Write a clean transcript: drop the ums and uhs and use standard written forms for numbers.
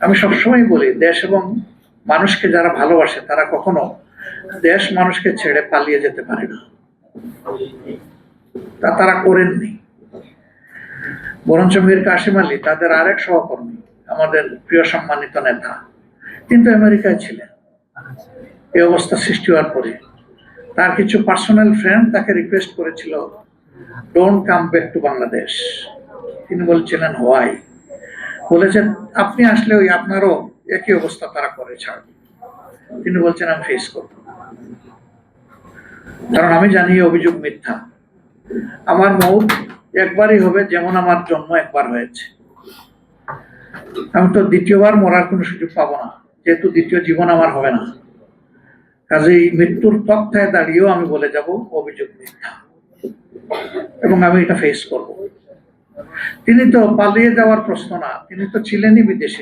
আমি সবসময় বলি, দেশ এবং মানুষকে যারা ভালোবাসে তারা কখনো দেশ মানুষকে ছেড়ে পালিয়ে যেতে পারে না, তা তারা করেননি। বরঞ্চ মীর কাসিম আলী তাদের আরেক সহকর্মী, আমাদের প্রিয় সম্মানিত নেতা, কিন্তু আমেরিকায় ছিলেন। এই অবস্থা সৃষ্টি হওয়ার পরে তার কিছু পার্সোনাল ফ্রেন্ড তাকে রিকোয়েস্ট করেছিল, don't come back to Bangladesh. তিনি বলছিলেন হোয়াই? বলেছেন আপনি আসলে ওই আপনারও একই অবস্থা তারা করে ছাড়বে। তিনি বলছেন আমি ফেস করব, কারণ আমি জানি অভিযোগ মিথ্যা। আমার মৌত একবারই হবে, যেমন আমার জন্ম একবার হয়েছে। আমি তো দ্বিতীয়বার মরার কোনো সুযোগ পাবো না, যেহেতু দ্বিতীয় জীবন আমার হবে না। কাজেই মৃত্যুর তক্তায় দাঁড়িয়েও আমি বলে যাব অভিযোগ মিথ্যা, এবং আমি এটা ফেস করব। তিনি তো পালিয়ে যাওয়ার প্রশ্ন না, তিনি তো ছিলেনই বিদেশে।